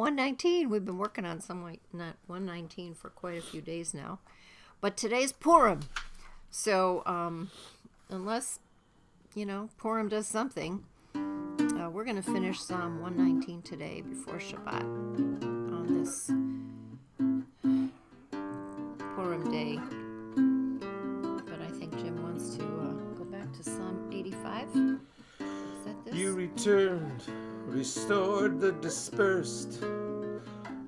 119. We've been working on not 119 for quite a few days now. But today's Purim. So, unless, Purim does something, we're going to finish Psalm 119 today before Shabbat on this Purim day. But I think Jim wants to go back to Psalm 85. Is that this? You returned, restored the dispersed,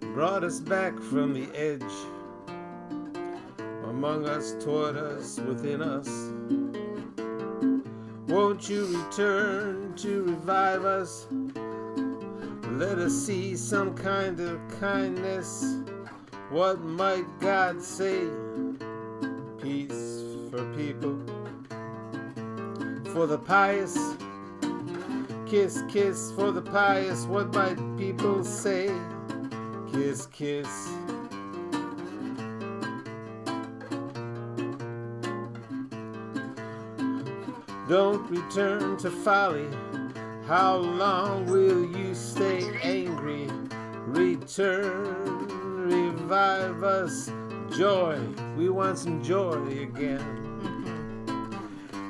brought us back from the edge, among us, toward us, within us. Won't you return to revive us? Let us see some kind of kindness. What might God say? Peace for people, for the pious. Kiss, kiss for the pious. What might people say? Kiss, kiss. Don't return to folly. How long will you stay angry? Return, revive us. Joy, we want some joy again.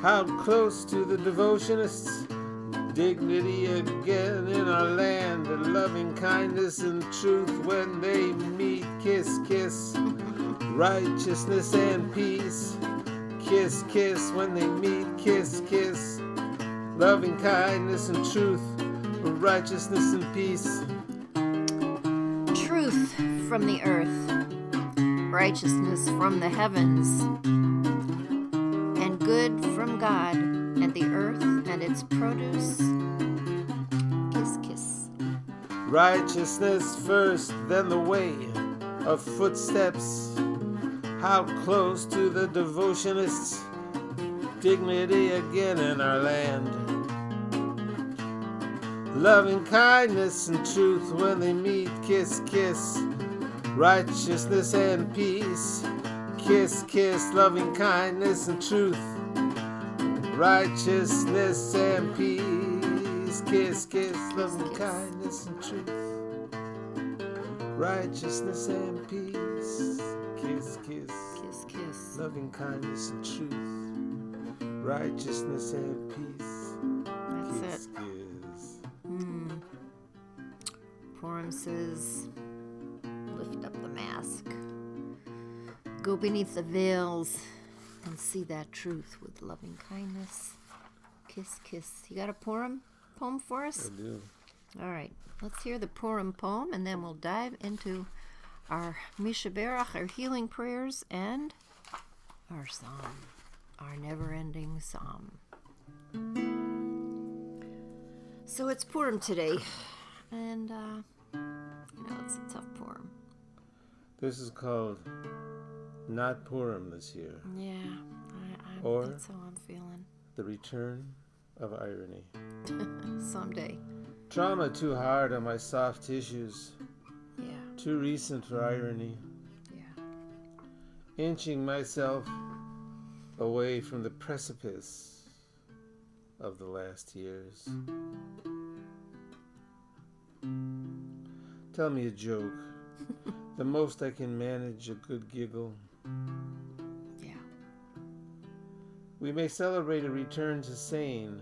How close to the devotionists? Dignity again in our land. Loving kindness and truth when they meet. Kiss, kiss. Righteousness and peace. Kiss, kiss when they meet. Kiss, kiss. Loving kindness and truth, righteousness and peace. Truth from the earth, righteousness from the heavens, and good from God and the earth and its produce. Kiss, kiss. Righteousness first, then the way of footsteps. How close to the devotionists? Dignity again in our land. Loving kindness and truth when they meet. Kiss, kiss. Righteousness and peace. Kiss, kiss. Loving kindness and truth. Righteousness and peace. Kiss, kiss. Loving kindness and truth. Righteousness and peace. Kiss, kiss. Kiss, kiss. Loving kindness and truth. Righteousness and peace. That's Kiss, it. kiss. Purim says, lift up the mask. Go beneath the veils and see that truth with loving kindness. Kiss, kiss. You got a Purim poem for us? I do. All right. Let's hear the Purim poem, and then we'll dive into our Mishaberach, our healing prayers, and our psalm, our never-ending psalm. So it's Purim today, and it's a tough Purim. This is called Not Purim this year. Yeah, Or that's how I'm feeling. The Return of Irony. Someday. Trauma too hard on my soft tissues. Yeah, Too recent for irony. yeah. Inching myself away from the precipice of the last years. Tell me a joke. The most I can manage, a good giggle. Yeah. We may celebrate a return to sane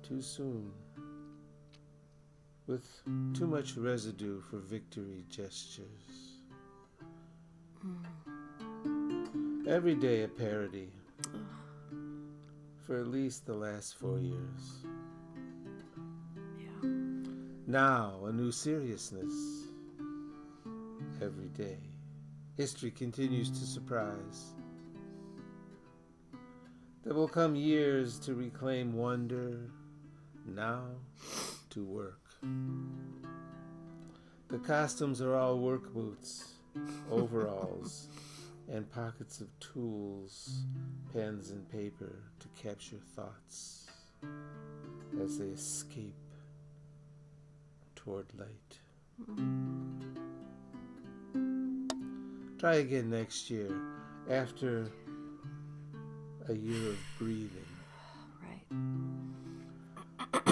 too soon, with too much residue for victory gestures. Every day a parody, for at least the last 4 years. Yeah. Now a new seriousness every day. History continues to surprise. There will come years to reclaim wonder, now to work. The costumes are all work boots, overalls, and pockets of tools, pens and paper to capture thoughts as they escape toward light. Try again next year, after a year of breathing. Right.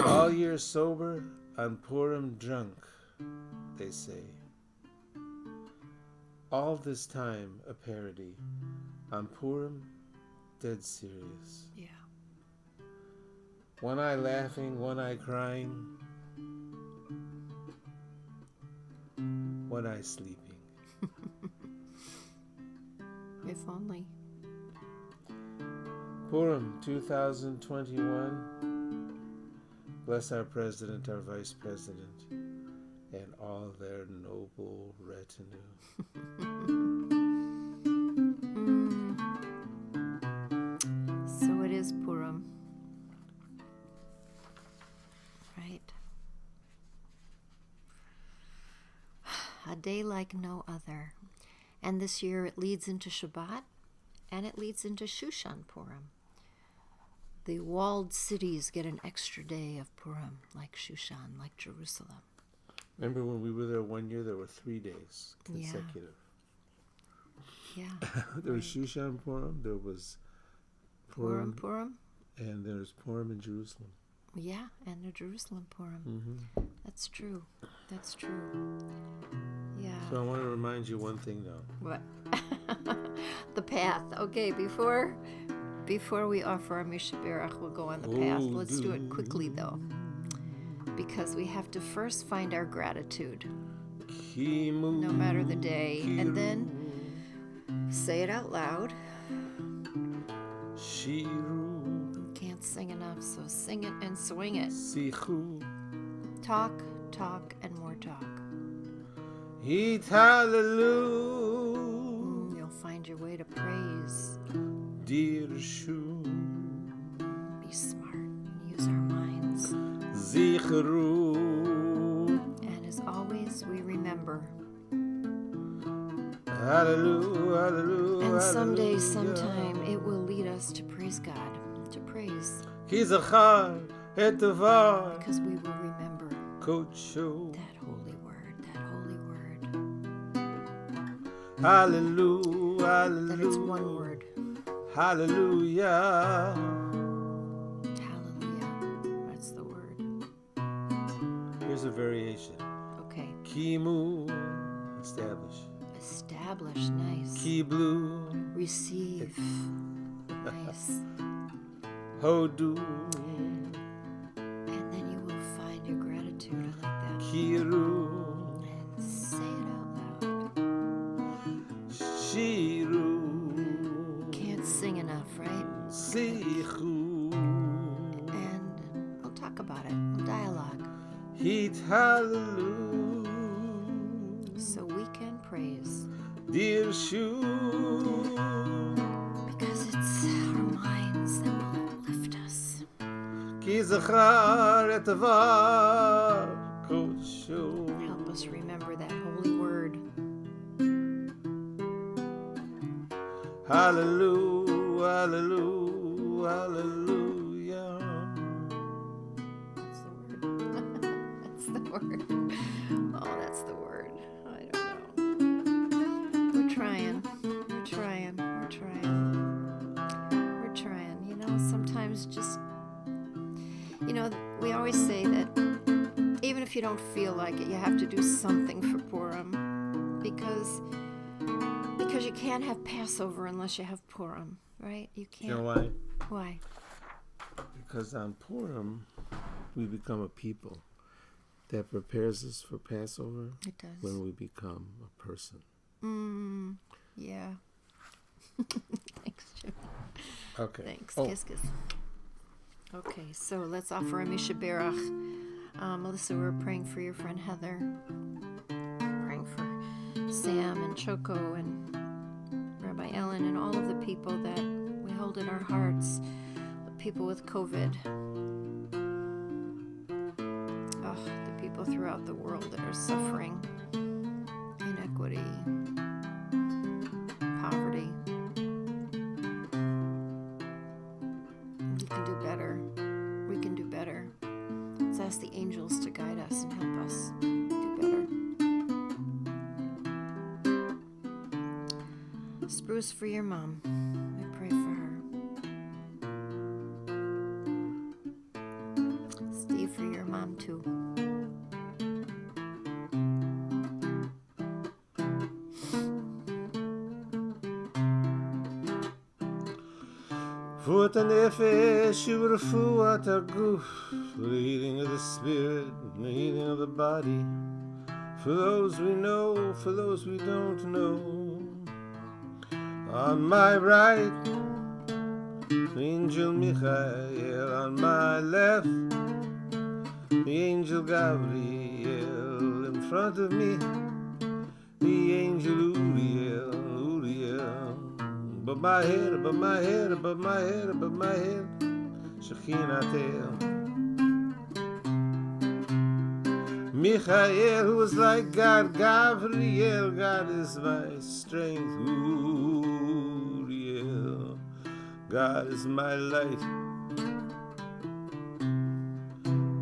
All year sober, on Purim drunk, they say. All this time a parody. On Purim, dead serious. Yeah. One eye laughing, one eye crying, one eye sleeping. If only. Purim 2021. Bless our president, our vice president, and all their noble retinue. So it is Purim. Right. A day like no other. And this year it leads into Shabbat, and it leads into Shushan Purim. The walled cities get an extra day of Purim, like Shushan, like Jerusalem. Remember when we were there one year, there were 3 days consecutive. Yeah. There was Shushan Purim, there was Purim. and there's Purim in Jerusalem. Yeah, and the Jerusalem Purim. Mm-hmm. That's true. That's true. Yeah. So I want to remind you one thing, though. What? The path. Okay, before we offer our Mishaberach, we'll go on the path. Let's do it quickly, though, because we have to first find our gratitude, no matter the day, and then say it out loud. Shiru. Can't sing enough, so sing it and swing it. Sichu. Talk, and more talk. Hallelujah. You'll find your way to praise. Dirshu. Be smart. Use our minds. Zichru. And as always, we remember. Hallelujah. And someday, sometime, it will lead us to praise God, to praise. Ki zachar et davar. Because we will remember Kocho. that holy word, Hallelujah. that it's one word. Hallelujah. Hallelujah. That's the word. Here's a variation. Okay. Kimu. Establish. Establish. Nice. Kiblu. Receive. Nice. Hodu. And then you will find your gratitude. I like that. Kiru. And say it out loud. Shiru. Can't sing enough, right? Sichu. And we'll talk about it. We'll dialogue. Hit hallelujah. So we can praise. Dirshu. Because it's our minds that will lift us. Ki zachar et davar kocho. Help us remember that holy word. Hallelujah, hallelujah, hallelujah. That's the word. That's the word. Oh, that's the word. I don't know. We're trying. You know, sometimes just, you know, we always say that even if you don't feel like it, you have to do something for Purim, because you can't have Passover unless you have Purim, right? You can't. You know why? Why? Because on Purim, we become a people that prepares us for Passover. It does. When we become a person. Yeah. Thanks, Jim. Okay. Thanks. Oh, Kiss. Okay, so let's offer a Mishaberach. Melissa, we're praying for your friend Heather. Praying for Sam and Choco and Rabbi Ellen and all of the people that we hold in our hearts. The people with COVID. The people throughout the world that are suffering inequity, poverty. We can do better. We can do better. Let's ask the angels to guide us and help us do better. Spruce for your mom. I pray for her. Steve for your mom too. Refuat HaNefesh u'Refuat HaGuf, for the healing of the spirit and the healing of the body, for those we know, for those we don't know. On my right, Angel Michael. On my left, the Angel Gabriel. In front of me, the Angel Uriel. Above my head, above my head, above my head, above my head, Shekhinah. Michael, who was like God, Gabriel, God is my strength, Uriel, God is my light,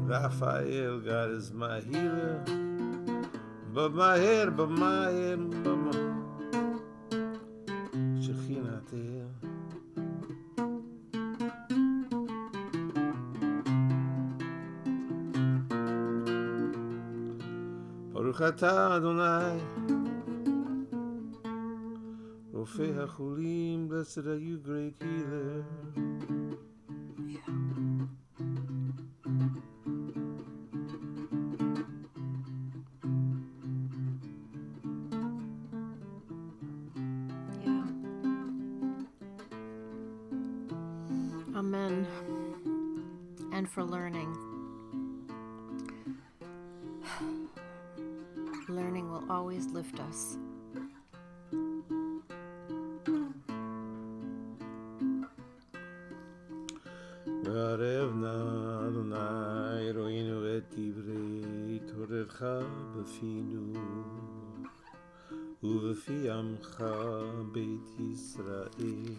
Raphael, God is my healer, above my head, above my head, above my Shekhinah. Baruch atah Adonai, Rofei HaCholim, blessed are you, great healer. Yeah. Amen. And for learning. Learning will always lift us. Garevna Adonai Eloheinu et divrei torecha b'finu u'v'fi amcha beit Yisrael.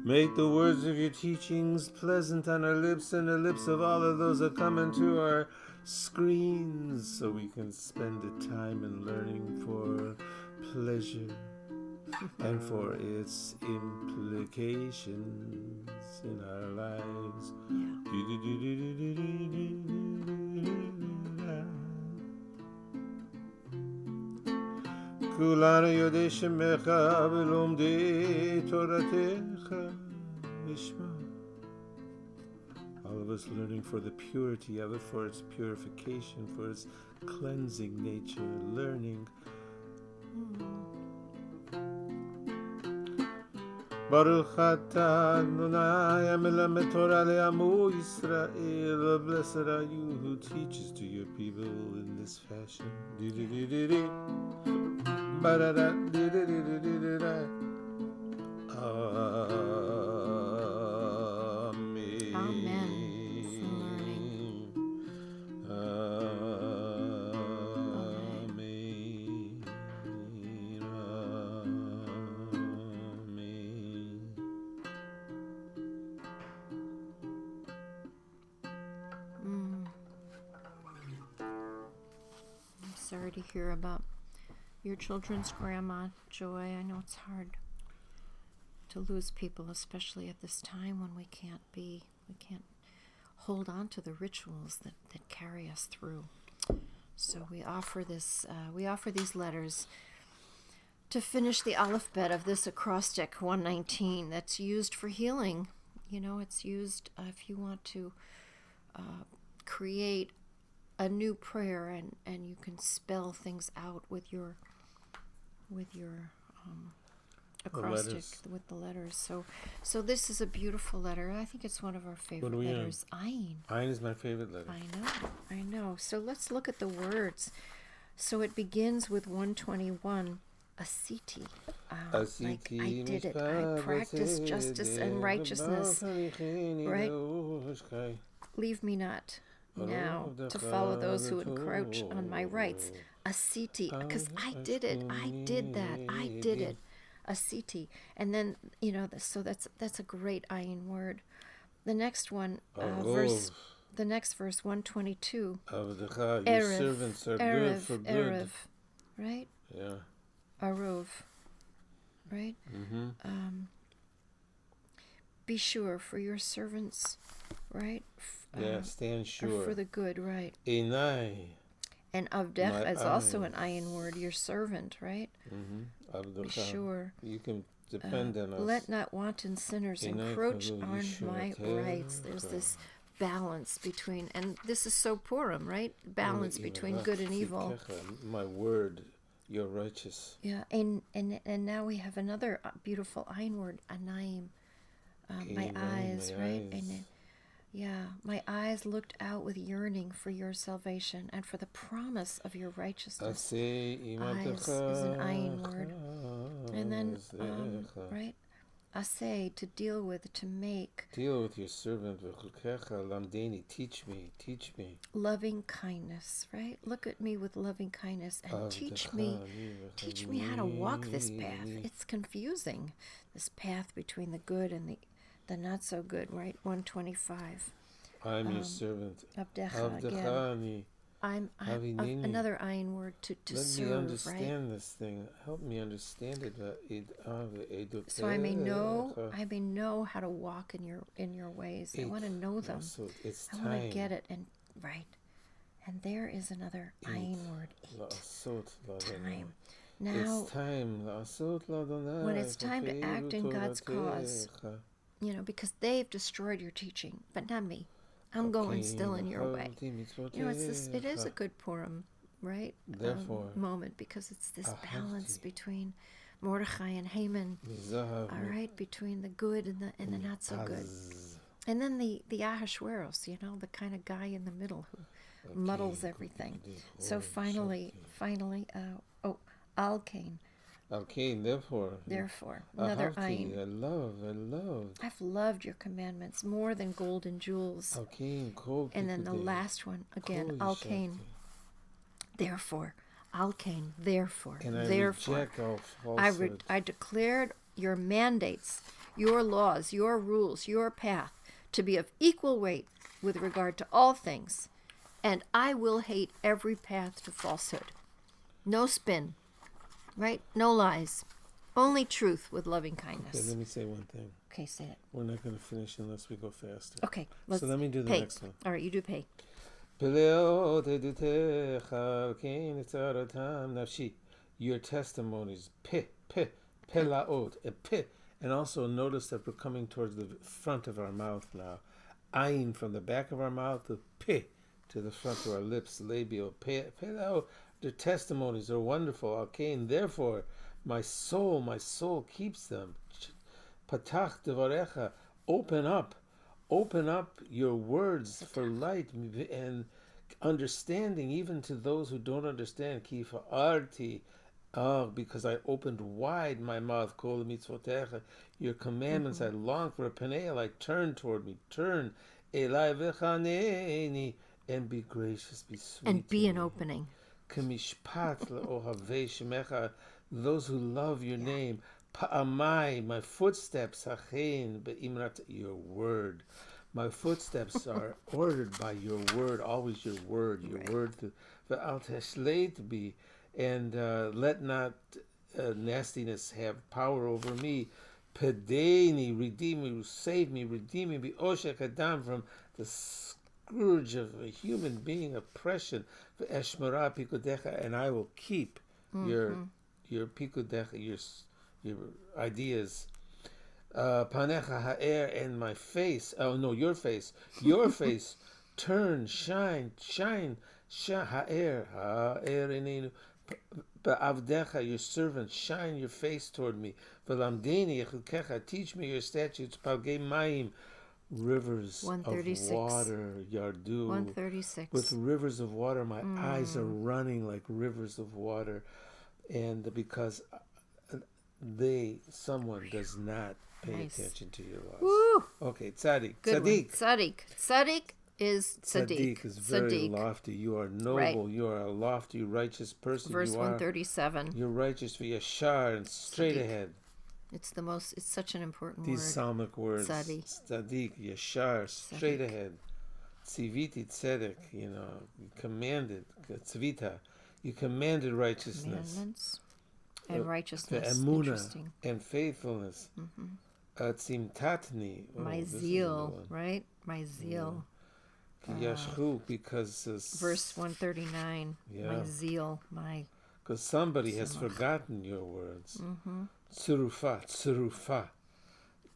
Make the words of your teachings pleasant on our lips and the lips of all of those that come into our screens, so we can spend the time in learning for pleasure and for its implications in our lives. Kulanu yodei shemecha v'lomdei toratecha ishma. All of us learning for the purity of it, for its purification, for its cleansing nature, learning. Baruch atah Adonai hamelamed Torah le'amu Yisrael. Blessed are you who teaches to your people in this fashion. Sorry to hear about your children's grandma, Joy. I know it's hard to lose people, especially at this time when we can't hold on to the rituals that carry us through. So we offer these letters to finish the alphabet of this acrostic 119 that's used for healing. You know, it's used if you want to create a new prayer, and you can spell things out with your acrostic with the letters. So this is a beautiful letter. I think it's one of our favorite letters. Ayin. Ayin is my favorite letter. I know. So let's look at the words. So it begins with 121. Asiti. Like I did it. I practiced justice and righteousness. Right? Leave me not now to follow those who encroach on my rights. Asiti, because I did it. I did that. I did it. Asiti. And then, you know, so that's a great ayin word. The next one, verse 122. Your servants are good for good. Erev, right? Yeah. Arov, right? Mm-hmm. Be sure for your servants, right? Stand sure. For the good, right? Einai. And avdech is also an ayin word, your servant, right? Mm-hmm. Be sure. You can Depend on us. Let not wanton sinners encroach on my rights. There's this balance between, and this is so Purim, right? Balance between good and evil. My word, you're righteous. Yeah, and now we have another beautiful Ayin word, anayim. My eyes, right? And my eyes looked out with yearning for your salvation and for the promise of your righteousness. Eyes is an Ayin word. And then, right? Asay, to deal with, to make. Deal with your servant. Teach me. Loving kindness, right? Look at me with loving kindness and teach me how to walk this path. It's confusing, this path between the good and the not so good, right? 125. I'm your servant. Abdecha again. I'm another Ayin word to serve, right? Let me understand this thing. Help me understand it. So I may know how to walk in your ways. I want to know them. So it's I want to get it, and and there is another Ayin word. Time. Now, it's time. When it's time to act in God's cause, because they've destroyed your teaching, but not me. I'm going still in your way. It is a good Purim, right? Therefore, moment, because it's this balance between Mordechai and Haman, all right, between the good and the not so good. And then the Ahasuerus, the kind of guy in the middle who muddles everything. So finally, Al-Kain. Al-Kain, therefore, another Ayin. I love. I've loved your commandments more than gold and jewels. Al-Kain, and then the last one again, Al-Kain. Therefore, Al-Kain, therefore, and I reject all falsehood. I declared your mandates, your laws, your rules, your path to be of equal weight with regard to all things, and I will hate every path to falsehood. No spin. Right? No lies. Only truth with loving kindness. Okay, let me say one thing. Okay, say it. We're not going to finish unless we go faster. Okay. So let me do the next one. All right, you do pay. Your testimonies. Pelaot. And also notice that we're coming towards the front of our mouth now. Ayin from the back of our mouth to to the front of our lips. Labial. Pelaot. The testimonies are wonderful. Al-Kain, therefore, my soul keeps them. Patach devarecha, open up your words for light and understanding, even to those who don't understand. Kifa arti, because I opened wide my mouth. Kol mitzvotecha, your commandments I long for. Penei, like turn toward me, turn elai v'chaneni, and be gracious, be sweet, and be an opening. Those who love your name, Pa'amai, my footsteps, your word. My footsteps are ordered by your word, always your word, and let not nastiness have power over me. Pedeni, redeem me, save me, redeem me, from the scourge of a human being, oppression. And I will keep your pikudecha, your ideas. Panecha ha'er, and my face. Oh no, your face. Turn, shine. Ha'er inenu. Ba'avdecha, your servant, shine your face toward me. V'lamdeni echukecha, teach me your statutes. Palgei mayim. Rivers of water, Yardu. 136. With rivers of water, my eyes are running like rivers of water, and because someone does not pay attention to your laws. Woo! Okay, tzaddik. Good Tzaddik is tzaddik. Tzaddik is very lofty. You are noble. Right. You are a lofty, righteous person. Verse 137. You're righteous for yashar and straight ahead. It's such an important These word. psalmic words. Tzaddik, yashar, straight ahead. Tziviti tzedek, commanded. Tzvita, you commanded righteousness. Commandments and righteousness. Emunah and faithfulness. Tzimtatni. My zeal, right? My zeal. Yashchu, because... verse 139. Yeah. My zeal, my... Because somebody has forgotten your words. Tsurufa.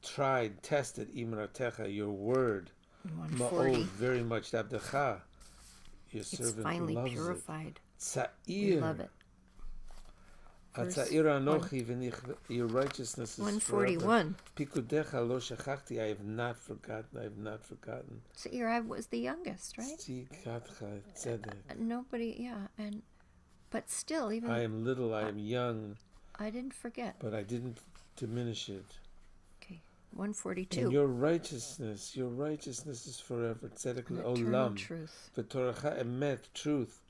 Tried, tested, imratecha, your word. 140. Ma'od, very much. Abdecha, your It's servant finally loves purified. it. We love it. Verse Atza'ir anochi v'nich, your righteousness is 141. Pikudecha lo shachachti, I have not forgotten. Seir, I was the youngest, right? Tzidkatcha tzedek. Nobody, but still, even I am little, I am young, I didn't forget. but I didn't diminish it. Okay, 142. And your righteousness is forever. Tzedek Eternal le'olam. truth. V'toracha emet, truth.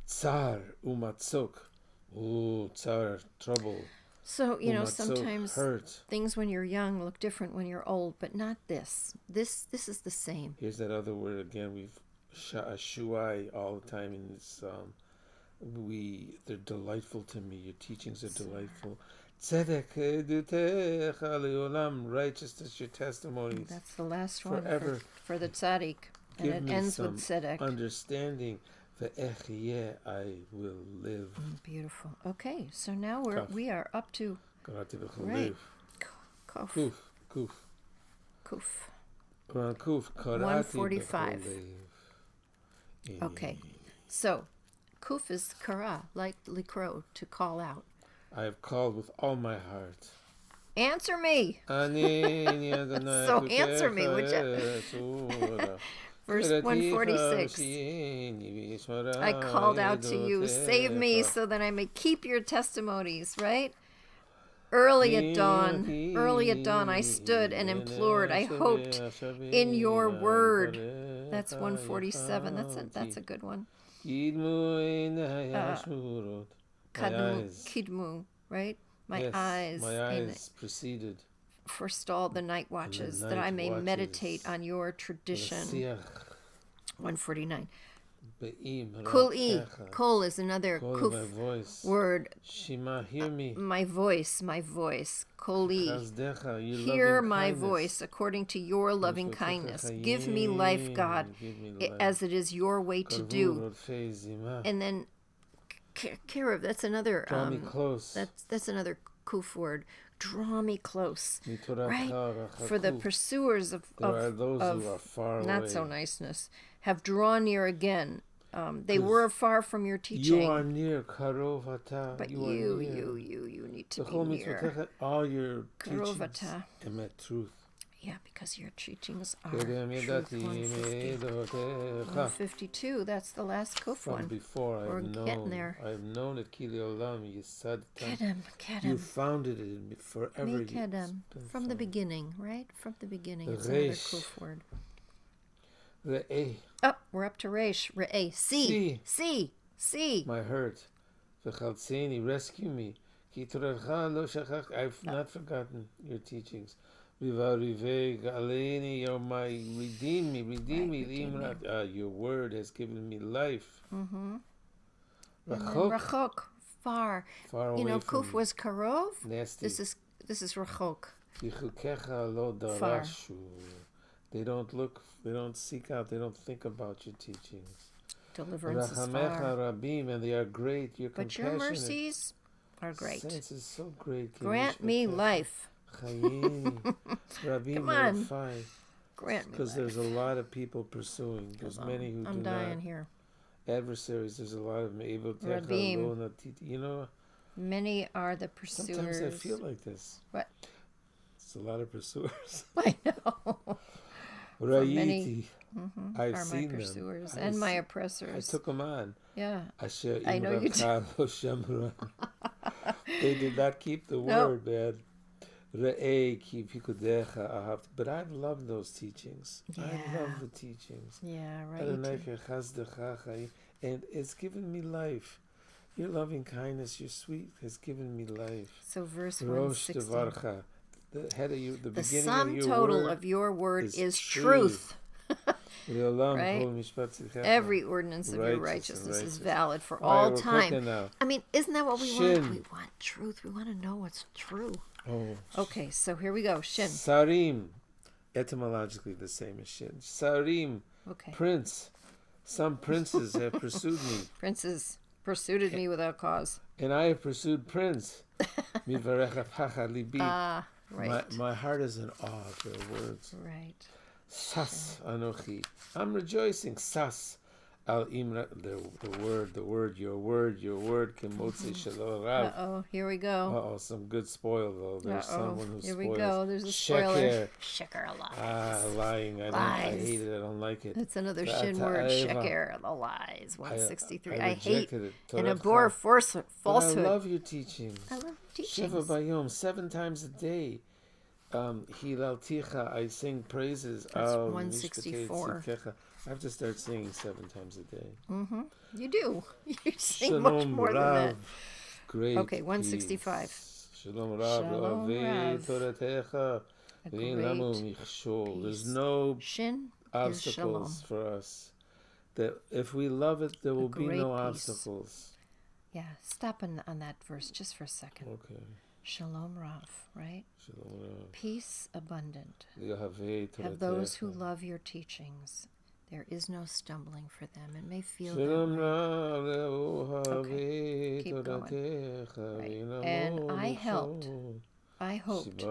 Tsar umatzok. Ooh, tsar, trouble. So, Umatzok, sometimes hurt. things when you're young look different when you're old, but not this. This is the same. Here's that other word again. We've shuai all the time in this. They're delightful to me. Your teachings are delightful. Tzedek edutecha leolam, righteousness, your testimonies. That's the last forever. one for the tzaddik, and Give it me ends some with tzedek. understanding. Ve'echyeh, I will live. Beautiful. Okay, so now we are up to Karati right. v'cholev. Kuf. Kuf. Kuf. Ran kuf. Karati 145. v'cholev. Okay, so kuf is kara, like likro, to call out. I have called with all my heart. Answer me. So answer me, would you? Verse 146. I called out to you, save me so that I may keep your testimonies, right? Early at dawn, I stood and implored. I hoped in your word. That's 147. That's a good one. Kidmu, right? My eyes preceded. Forestall the night watches, that I may meditate on your tradition. 149. Kol is another kuf word. Shema, hear me. My voice. Koli. Hear my voice according to your loving kindness. Give me life, God, as it is your way to do. And then Kiruv, that's another Draw me close. That's another kuf word. Draw me close, right? For the pursuers of who are far away. Not so niceness have drawn near again. They were far from your teaching. You are near, karov ata. But you need to be near. All your teachings, Karovata. emet, truth. Yeah, because your teachings are truth. 152. That's the last kuf one. Before We're getting there. I have known it. Kili olam yisad. Kedem. You founded it in me forever. Kedem. From the beginning, right? From the beginning. It's another kuf word. Re'eh. We're up to Reish. Re'eh. See. My hurt. V'chaltzeni, rescue me. Ki toracha lo shachach. I've not forgotten your teachings. You're my redeem me. Your word has given me life. Mm-hmm. Rachok, far. Away. Kuf was karov. Nasty. This is rachok. Far. They don't seek out, they don't think about your teachings. Deliverance is far. Rabim, and they are great. But your mercies are great. Sense is so great. Grant me life. Come on. Grant me because there's a lot of people pursuing. There's many who I'm do dying not. Here. Adversaries, there's a lot of them. Rabim. Many are the pursuers. Sometimes I feel like this. What? It's a lot of pursuers. I know. Many I've are seen my pursuers them. and my oppressors. I took them on. Yeah. I know you did. They did not keep the word, man. But I've loved those teachings. Yeah. I love the teachings. Yeah, right. And it's given me life. Your loving kindness, your sweet, has given me life. So verse 160. The head of you, the beginning sum of your total word of your word is truth. Right? Every ordinance of your righteousness is valid for all time. I mean, isn't that what we want? We want truth. We want to know what's true. Oh. Okay, so here we go. Shin. Sarim. Etymologically the same as shin. Sarim. Okay. Prince. Some princes have pursued me. Princes pursued me without cause. And I have pursued Prince. Mivarecha pacha libi. Right. My heart is in awe of their words. Right. Sas anochi. I'm rejoicing. Sas al imra. The word, your word, Kimotzi shalom rav. Uh-oh, here we go. Some good spoil though. There's someone who Here spoils. we go. There's a spoiler. Sheker. Sheker lies. Lying. I hate it. I don't like it. That's another shin word. Sheker, the lies. 163. I hate it. and abhor falsehood. But I love your teachings. I love teachings. Shiva bayom, 7 times a day. Hilal ticha, I sing praises. That's 164. I have to start singing 7 times a day. Mm-hmm. You do. You sing Shalom much more Rav. than that. Great. Okay, 165. Peace. Shalom Rav. Shalom Rav. Toratecha. There's no shin obstacles for us. That if we love it, there will be no peace. obstacles. Yeah, stop on that verse just for a second. Okay. Shalom Rav, right? Shalom Rav. Peace abundant. Have those who love your teachings. There is no stumbling for them. It may feel Shalom that way. Rav. Okay, keep going. Right. And I hoped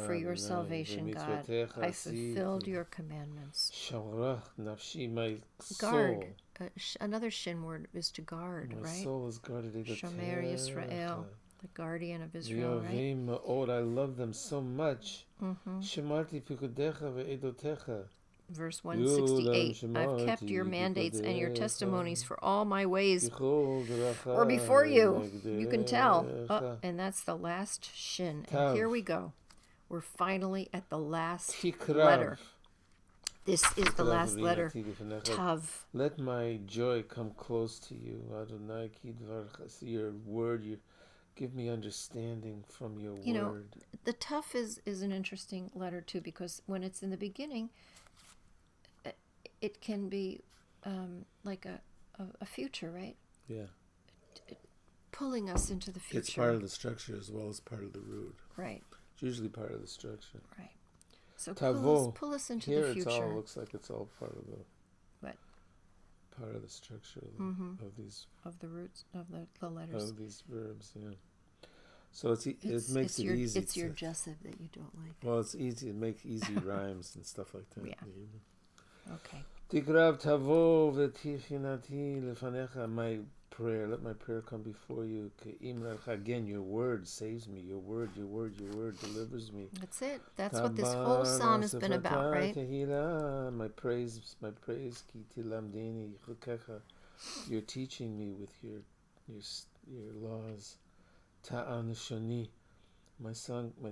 for your salvation, God. I fulfilled your commandments. Guard. Another shin word is to guard, My right? soul is guarded. Shomer Yisrael, the guardian of Israel, right? I love them so much. Shemarti pikudecha ve'edotecha. Verse 168, I've kept your mandates and your testimonies for all my ways or before you. You can tell. And that's the last shin. And here we go. We're finally at the last letter. This is the last letter. Tav. Let my joy come close to you. Adonai kidvarcha. Your word, you give me understanding from your word. You know, the Tav is an interesting letter too, because when it's in the beginning, it can be like a future, right? Yeah. Pulling us into the future. It's part of the structure as well as part of the root. Right. It's usually part of the structure. Right. So Tavo, pull us into here the future. It all looks like it's all part of the What? Part of the structure of these the roots of the letters of these verbs. Yeah. So it makes it easy. It's your Jessup that you don't like. Well, it's easy to make easy rhymes and stuff like that. Yeah. Okay. Tigrav tavo v'tichinati lefanecha. My prayer, let my prayer come before you. Again, your word saves me. Your word delivers me. That's it. That's what this whole psalm has been about, right? My praise, ki tilamdeni chukecha. You're teaching me with your laws. Ta'an shani. My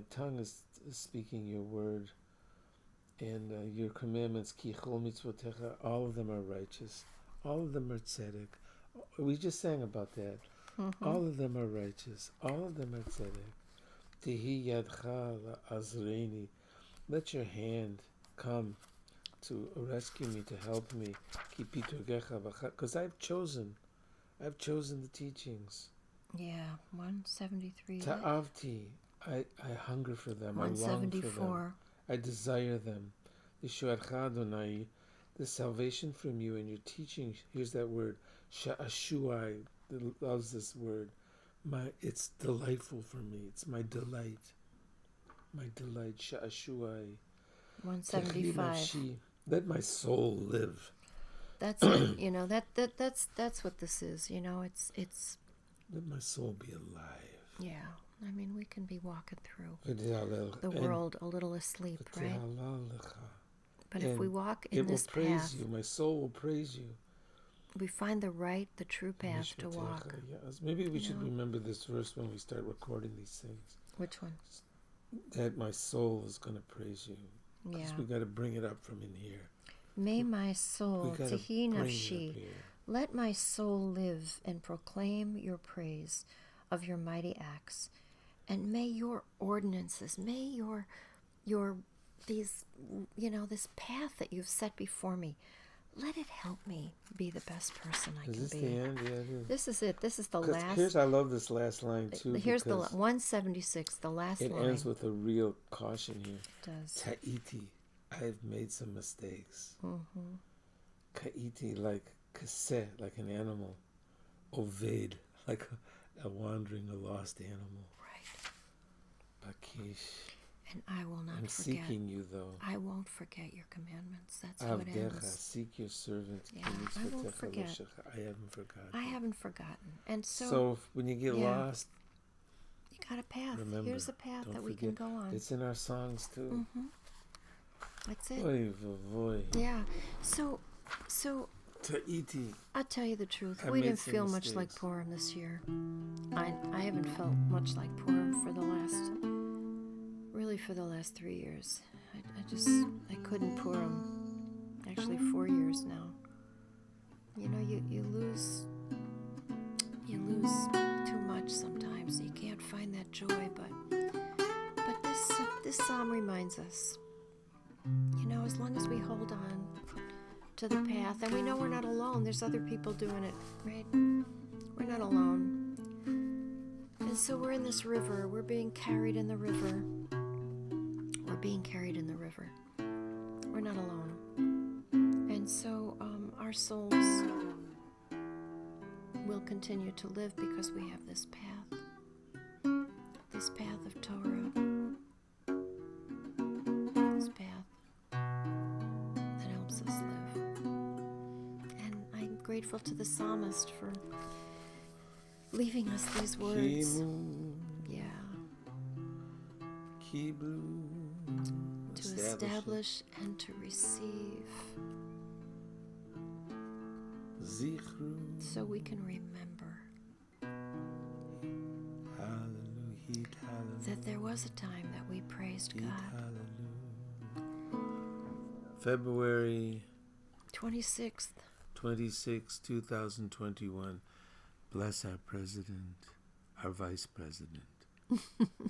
tongue is speaking your word. And your commandments, ki chol mitzvotecha, all of them are righteous. All of them are tzedek. We just sang about that. All of them are righteous. All of them are tzedek. Tehi yadcha la'azreini. Let your hand come to rescue me, to help me. Ki pitogecha v'cha. Because I've chosen the teachings. Yeah, 173. Ta'avti. I hunger for them. 174. I long for them. I desire them. Yeshuarcha Adonai, the salvation from you and your teaching. Here's that word, sha'ashuai. Loves this word. It's delightful for me. It's my delight. My delight. Sha'ashuai. 175. Let my soul live. That's it. You know, that's what this is. You know, it's. Let my soul be alive. Yeah. I mean, we can be walking through the world a little asleep, right? But if we walk in this path, it will praise you. My soul will praise you. We find the true path to walk. Yes. Maybe we should remember this verse when we start recording these things. Which one? That my soul is going to praise you. Because we got to bring it up from in here. May my soul, Tehi nafshi, let my soul live and proclaim your praise of your mighty acts. And may your ordinances, may your these, this path that you've set before me, let it help me be the best person I can be. Is this the end? Yeah, this is it. This is the last. I love this last line too. Here's the 176, the last line. It ends with a real caution here. It does. Ta'iti, I've made some mistakes. Ka'iti, like kaseh, like an animal. Oved, like a wandering, a lost animal. Right. Bakish. And I will not I'm forget. seeking you, though. I won't forget your commandments. That's how it Avdecha, ends. seek your servant. Yeah, I won't forget. I haven't forgotten. I haven't forgotten. And So when you get yeah. lost, you got a path. remember, Here's a path don't that we forget, can go on. It's in our songs too. Mm-hmm. That's it. Oy vavoy. Yeah. So Ta'iti. I'll tell you the truth. I We made didn't some feel much like mistakes. Purim this year. I haven't felt much like Purim for the last 3 years. I couldn't Purim. Actually, 4 years now. You know, you lose too much sometimes. You can't find that joy, but this psalm reminds us. You know, as long as we hold on to the path, and we know we're not alone. There's other people doing it, right? We're not alone. And so we're in this river. We're being carried in the river. We're being carried in the river. We're not alone. And so our souls will continue to live because we have this path of Torah, this path that helps us live. And I'm grateful to the psalmist for leaving us these words. Yeah. To establish and to receive. So we can remember that there was a time that we praised God. February 26th. 26, 2021. Bless our president, our vice president,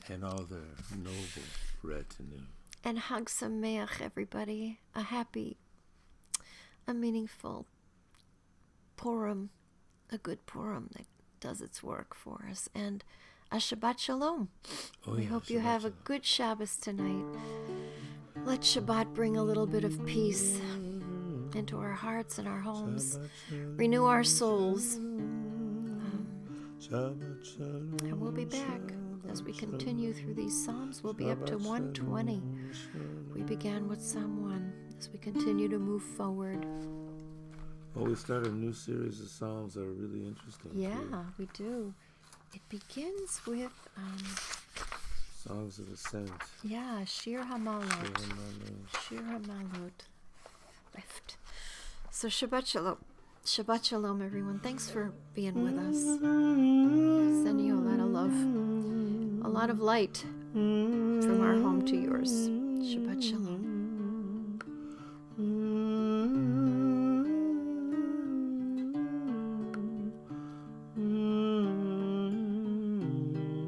and all their noble retinue. And Hag Sameach, everybody. A meaningful Purim, a good Purim that does its work for us. And a Shabbat Shalom. We hope you have a good Shabbos tonight. Let Shabbat bring a little bit of peace into our hearts and our homes. Renew our souls. And we'll be back as we continue through these Psalms. We'll be up to 120. We began with Psalm 1 as we continue to move forward. Well, we start a new series of Psalms that are really interesting. Yeah, too. we do. It begins with Songs of Ascent. yeah, Shir HaMalot. Shir HaMalot. So Shabbat Shalom. Shabbat Shalom, everyone. Thanks for being with us. Sending you a lot of love, a lot of light from our home to yours. Shabbat Shalom.